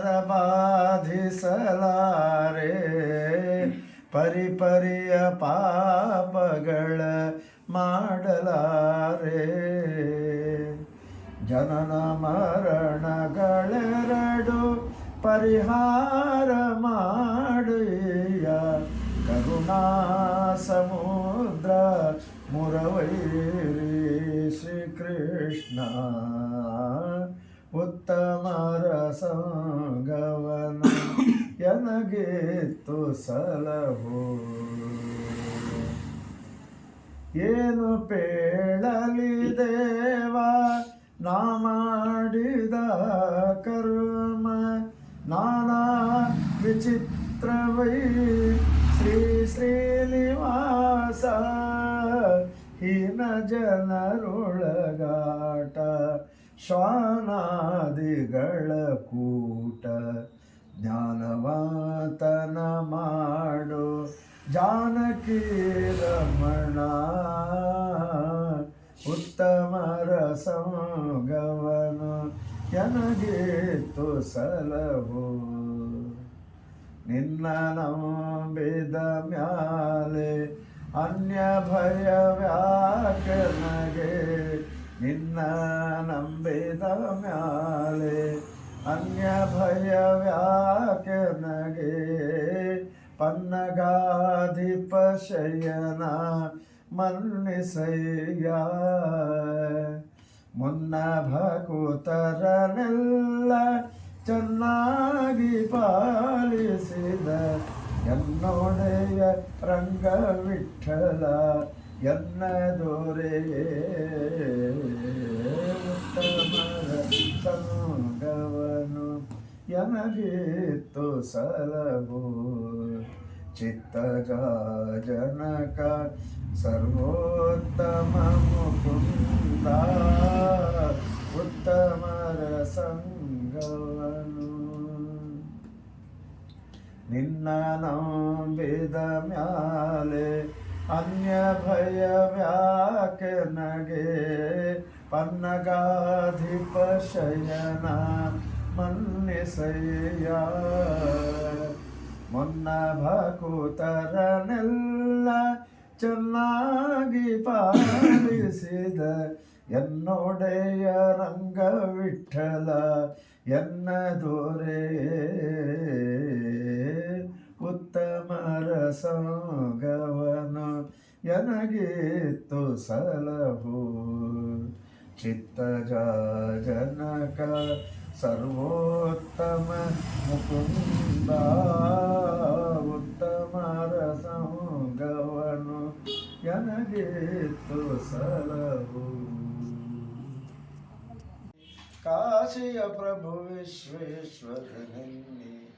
ಬಾಧಿಸಲಾರೆ ಪರಿಪರಿಯ ಪಾಪಗಳ ಮಾಡಲಾರೆ. ಜನನ ಮರಣಗಳೆರಡು ಪರಿಹಾರ ಮಾಡಿಯ ಕರುಣಾ ಸಮುದ್ರ ಮುರವೈರಿ ಶ್ರೀಕೃಷ್ಣ. ಉತ್ತಮರ ಸಂಗವನು ಎನಗಿತ್ತು ಸಲಹು. ಏನು ಪೇಳಲಿ ದೇವ ನಾ ಮಾಡಿದ ಕರ್ಮ ನಾನಾ ವಿಚಿತ್ರವೈ ಶ್ರೀ ಶ್ರೀನಿವಾಸ. ಹೀನ ಜನರೊಳಗಾಟ ಶ್ವಾನಾದಿಗಳ ಕೂಟ ಜ್ಞಾನವಾತನ ಮಾಡು ಜಾನಕಿ ರಮಣ. ಉತ್ತಮರ ಸಂಗವನು ಎನಗಿತ್ತು ಸಲಹು. ನಿನ್ನ ನಂಬಿದ ಮ್ಯಾಲೆ ಅನ್ಯ ಭಯವ್ಯಾಕನಗೆ. ನಿನ್ನ ನಂಬಿದ ಮ್ಯಾಲೆ ಅನ್ಯ ಭಯವ್ಯಾಕನಗೆ. ಪನ್ನಗಾಧಿಪ ಶಯನ ಮನ್ನಿಸಯ್ಯ. ಮುನ್ನ ಭಕುತರನೆಲ್ಲ ಚೆನ್ನಾಗಿ ಪಾಲಿಸಿದ ಎನ್ನೊಡೆಯ ರಂಗ ವಿಠಲ ಎನ್ನ ದೊರೆಯೇ. ಉತ್ತಮರ ಸಂಗವನು ಎನಗಿತ್ತು ಸಲಹು. ಚಿತ್ತಜ ಜನಕ ಸರ್ವೋತ್ತಮ ಮುಕುಂದ. ಉತ್ತಮರ ಸಂಗವನು ನಿನ್ನ ನಂಬಿದ ಮ್ಯಾಲೆ ಅನ್ಯ ಭಯವ್ಯಾಕನಗೆ. ಪನ್ನಗಾಧಿಪ ಶಯನ ಮನ್ನಿಸಯ್ಯ. ಮುನ್ನ ಭಕುತರನೆಲ್ಲ ಚೆನ್ನಾಗಿ ಪಾಲಿಸಿದ ಎನ್ನೊಡೆಯ ರಂಗ ವಿಠಲ ಎನ್ನ ದೊರೆಯೇ. ಉತ್ತಮರ ಸಂಗವನು ಎನಗಿತ್ತು ಸಲಹು. ಚಿತ್ತಜ ಜನಕ ಸರ್ವೋತ್ತಮ ಮುಕುಂದ. ಉತ್ತಮರ ಸಂಗವನು ಎನಗಿತ್ತು ಸಲಹು. ಕಾಶಿಯ ಪ್ರಭು ವಿಶ್ವೇಶ್ವರನೆನ್ನಿ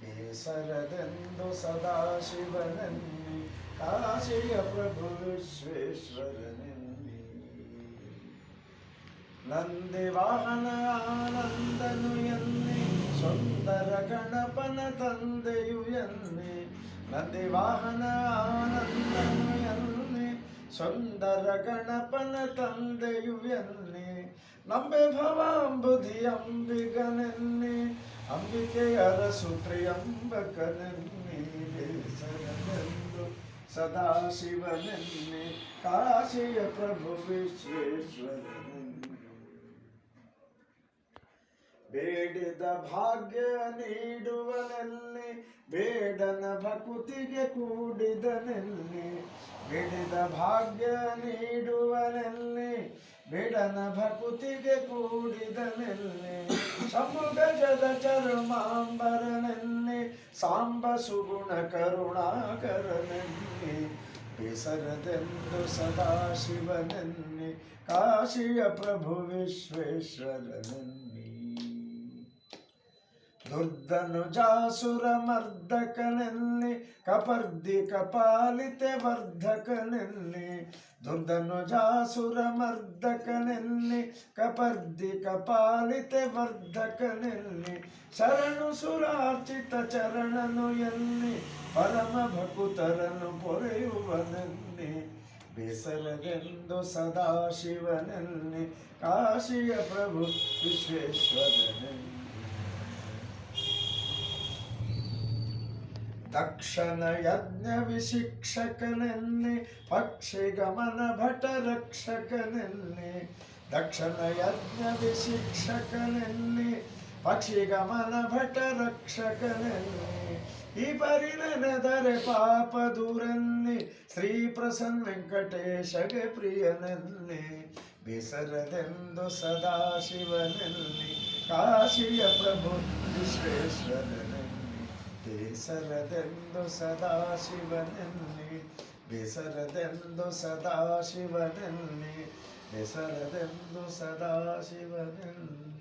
ಬೇಸರದೆಂದು ಸದಾಶಿವನೆನ್ನಿ. ಕಾಶಿಯ ಪ್ರಭು ವಿಶ್ವೇಶ್ವರನೆನ್ನಿ ನಂದಿ ವಾಹನ ಆನಂದನು ಎನ್ನಿ. ಸುಂದರ ಗಣಪನ ತಂದೆಯು ಎನ್ನಿ. ನಂದಿ ವಾಹನ ಆನಂದನು ಎನ್ನಿ. ಸುಂದರ ಗಣಪನ ತಂದೆಯು ಎನ್ನಿ. ನಂಬೆ ಭವಾಂಬುಧಿ ಅಂಬಿಗನೆನ್ನಿ. ಅಂಬಿಕೆಯ ಅರಸು ತ್ರಿಯಂಬಕನೆನ್ನಿ. ಬೇಸರದೆಂದು ಸದಾಶಿವನೆನ್ನಿ. ಕಾಶಿಯ ಪ್ರಭು ವಿಶ್ವೇಶ್ವರನೆನ್ನಿ. ಬೇಡಿದ ಭಾಗ್ಯ ನೀಡುವನೆಲ್ಲಿ ಬೇಡನ ಭಕುತಿಗೆ ಕೂಡಿದನೆಲ್ಲಿ. ಬೇಡಿದ ಭಾಗ್ಯ ನೀಡುವನೆಲ್ಲಿ ಬೇಡನ ಭಕುತಿಗೆ ಕೂಡಿದನೆಲ್ಲಿ. ಶಂಭು ಗಜದ ಚರ್ಮಾಂಬರನೆಲ್ಲಿ ಸಾಂಬ ಸುಗುಣ ಕರುಣಾಕರನೆಲ್ಲಿ. ಬೇಸರದೆಂದು ಸದಾಶಿವನೆನ್ನಿ. ಕಾಶಿಯ ಪ್ರಭು ವಿಶ್ವೇಶ್ವರನೆನ್ನಿ. ದುರ್ಧನುಜಾಸುರ ಮರ್ದಕನೆಲ್ಲಿ ಕಪರ್ದಿ ಕಪಾಲಿತೆ ವರ್ಧಕನೆಲ್ಲಿ. ದುರ್ಧನುಜಾಸುರ ಮರ್ದಕನೆಲ್ಲಿ ಕಪರ್ದಿ ಕಪಾಲಿತೆ ವರ್ಧಕನೆಲ್ಲಿ. ಶರಣು ಸುರಾರ್ಚಿತ ಚರಣನು ಎಲ್ಲಿ ಪರಮ ಭಕುತರನು ಪೊರೆಯುವನೆಲ್ಲಿ. ಬೇಸರದೆಂದು ಸದಾಶಿವನೆಲ್ಲಿ. ಕಾಶಿಯ ಪ್ರಭು ವಿಶ್ವೇಶ್ವರನೆಲ್ಲಿ. ದಕ್ಷನ ಯಜ್ಞ ವಿಶಿಕ್ಷಕನೆನ್ನಿ ಪಕ್ಷಿಗಮನ ಭಟ ರಕ್ಷಕನೆನ್ನಿ ದಕ್ಷನ ಯಜ್ಞ ವಿಶಿಕ್ಷಕನೆನ್ನಿ ಪಕ್ಷಿಗಮನ ಭಟ ರಕ್ಷಕನೆನ್ನಿ ಈ ಪರಿ ನೆನೆದರೆ ಪಾಪ ದೂರನ್ನಿ ಶ್ರೀ ಪ್ರಸನ್ನ ವೆಂಕಟೇಶಗೆ ಪ್ರಿಯನೆನ್ನಿ ಬೇಸರದೆಂದು ಸದಾಶಿವನೆನ್ನಿ ಕಾಶಿಯ ಪ್ರಭು ವಿಶ್ವೇಶ್ವರನೆನ್ನಿ ಬೇಸರದೆಂದು ಸದಾಶಿವನೆನ್ನಿ ಬೇಸರದೆಂದು ಸದಾಶಿವನೆನ್ನಿ ಬೇಸರದೆಂದು ಸದಾಶಿವನೆನ್ನಿ